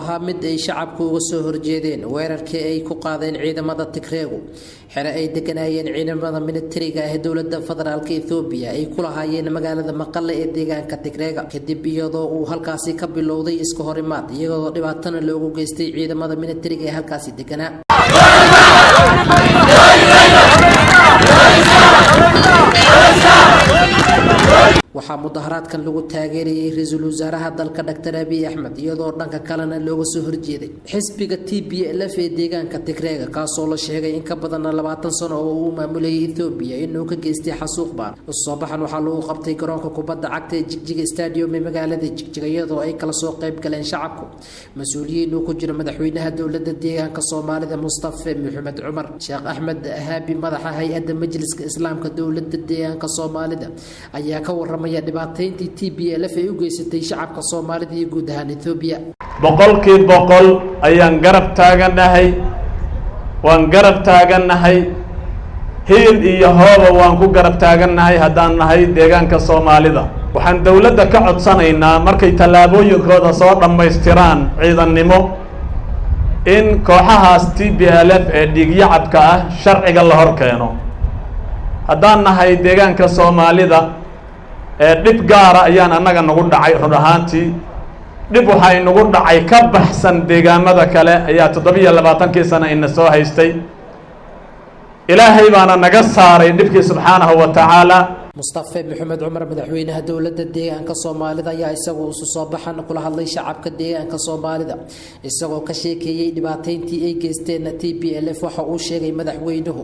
ahaa mid ay shacabku uga soo horjeedeen weerarkii ay ku qaadeen ciidamada Tigreegu xere ay deganayeen ciidamada militariga ee dowladda federaalka Itoobiya ay ku lahaayeen magaalada Maqale ee deegaanka Tigreega kadib iyadoo uu halkaasi ka bilowday isku horimaad iyadoo dhibaatana loogu geystay ciidamada militariga ee halkaasi deganaa waxaa mudaharaadkan lagu taageerayay ra'iisul wasaaraha dalka Dr. Abiy Ahmed iyadoo dhanka kalena looga soo horjeeday xisbiga TPLF ee deegaanka Tigreega kaasoo la sheegay in ka badan 20 sano oo uu maamulayay Itoobiya inuu ka geystay xasuuq baan soo baxan waxaa lagu qabtay garoonka kubadda cagta ee Jigjiga Stadium ee magaalada Jigjiga iyadoo ay kala soo qayb galeen shacabku mas'uuliyiin uu ku jiro madaxweynaha dowladda deegaanka Soomaalida Mustafa Maxamed Umar Sheekh Ahmed Ahaabi madaxa hay'adda majliska islaamka dowladda deegaanka Soomaalida ayaa ka waramay dhibaatayntii TPLF ay u geysatay shacabka Soomaalida iyo guud ahaan Itoobiya boqolkiiba boqol ayaan garab taaganahay hiil iyo hooba waan ku garab taaganahay haddaan nahay deegaanka Soomaalida waxaan dawladda ka codsanaynaa markay tallaabooyinkooda soo dhammaystiraan ciidannimo in kooxahaas TPLF ee dhiigyacabka ah sharciga la hor keeno haddaan nahay deegaanka Soomaalida dhib gaara ayaan annaga nagu dhacay run ahaantii dhib waxa inagu dhacay ka baxsan deegaamada kale ayaa 27 sano ina soo haystay ilaahay baana naga saaray dhibkii subxaanahu wa ta'ala Mustafa Maxamed Umar madaxweynaha dowladda deegaanka Soomaalida ayaa isagoo u soo baxan kula hadlay shacabka deegaanka Soomaalida isagoo ka sheekeeyay dhibaatayntii ay geysteen TPLF waxa uu sheegay madaxweynuhu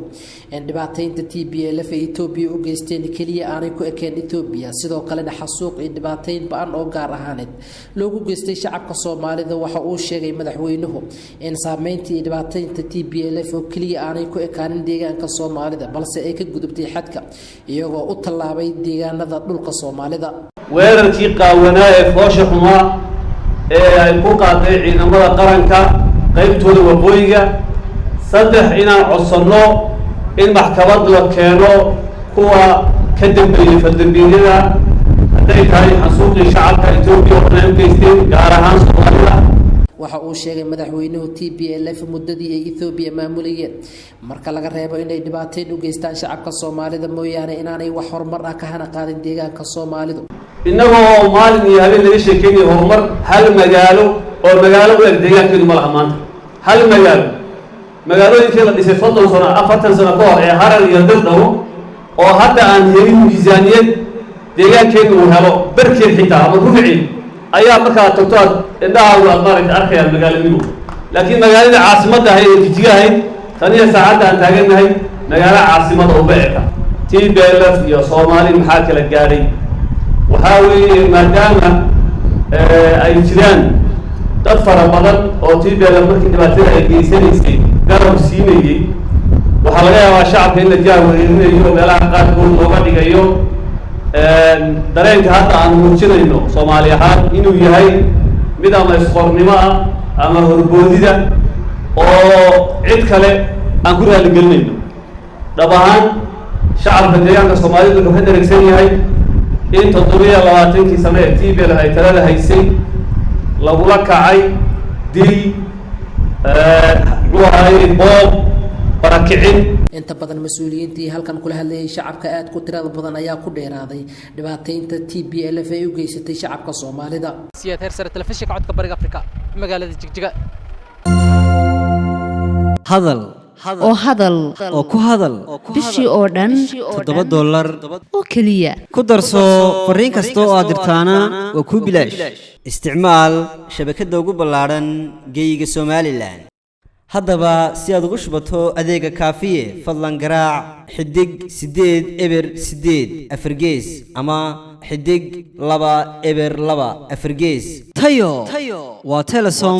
in dhibaataynta TPLF ee Itoobiya u geysteen kaliya aanay ku ekeen Itoobiya sidoo kale xasuuq iyo dhibaatayn baan oo gaar ahaaneed loogu geystay shacabka Soomaalida waxa uu sheegay madaxweynuhu in saameyntii dhibaataynta TPLF oo kaliya aanay ku ekaanin deegaanka Soomaalida balse ay ka gudubtay xadka iyagoo u deegaanada dhulka Soomaalida weerarkii qaawanaa ee foosha xumaa ee ay ku qaaday ciidamada qaranka qaybtooda waqooyiga saddex inaan codsano in maxkamad la keeno kuwa ka dambeeyay faldambiyeeda hadday tahay xasuuqii shacabka Itoobiya oo dhan geysteen gaar ahaan Soomaalida waxa uu sheegay madaxweynuhu TPLF muddadii ay Itoobiya maamulayeen marka laga reebo inay dhibaateyn u geystaan shacabka Soomaalida mooyaane inaanay wax horumar ah ka hana qaadin deegaanka Soomaalidu inagoo maalin iyo habeen laga sheekeeyay horumar hal magaalo oo magaalo u eg deegaankeedu ma laha maanta hal magaalooyinkii la dhisay 30 sano 40 sano ka hor ee Harar iyo Daldabo oo hadda aan helin miisaaniyad deegaankeedu uu helo barkeed xitaa ama ruuxii ayaa markaa tagtood indhahaagu aad maaragta arkayaan magaaladiinu laakiin magaalada caasimadda ahayd ee Jigjiga ahayd taniya saacadda aan taagannahay magaalo caasimada u beecka TPLF iyo Soomaali maxaa kala gaadhay waxaa weeye maadaama ay jiraan dad fara badan oo TPLF markii dhibaatada ay geysanaysay garab siinayay waxaa laga yaabaa shacabka in la jaahwareerinayo meelaha qaarkood looga dhigayo dareenka hadda aan muujinayno Soomaali ahaan inuu yahay mid ama isqornimo ah ama horboodida oo cid kale aan ku raali gelinayno dhab ahaan shacabka deegaanka Soomaalida wuxuu ka dareensan yahay in 27 sano ee TPLF ay talada haysay lagula kacay dil boob barakicin inta badan mas'uuliyiintii halkan kula hadlayay shacabka aad ku tirada badan ayaa ku dheeraaday dhibaataynta TPLF ay u geysatay shacabka Soomaalida siyad heer sare telefishinka codka bariga Afrika magaalada Jigjiga hadal oo ku hadal bishii oo dhan $7 oo kaliya ku darso fariin kasta oo aad dirtaana waa ku bilaash isticmaal shabakadda ugu ballaaran geyga Soomaaliland haddaba si aad ugu shubato adeega kaafiye fadlan garaac xidig 8 eber 8 afargees ama xidig 2 eber 2 afargees tayo waa Telesom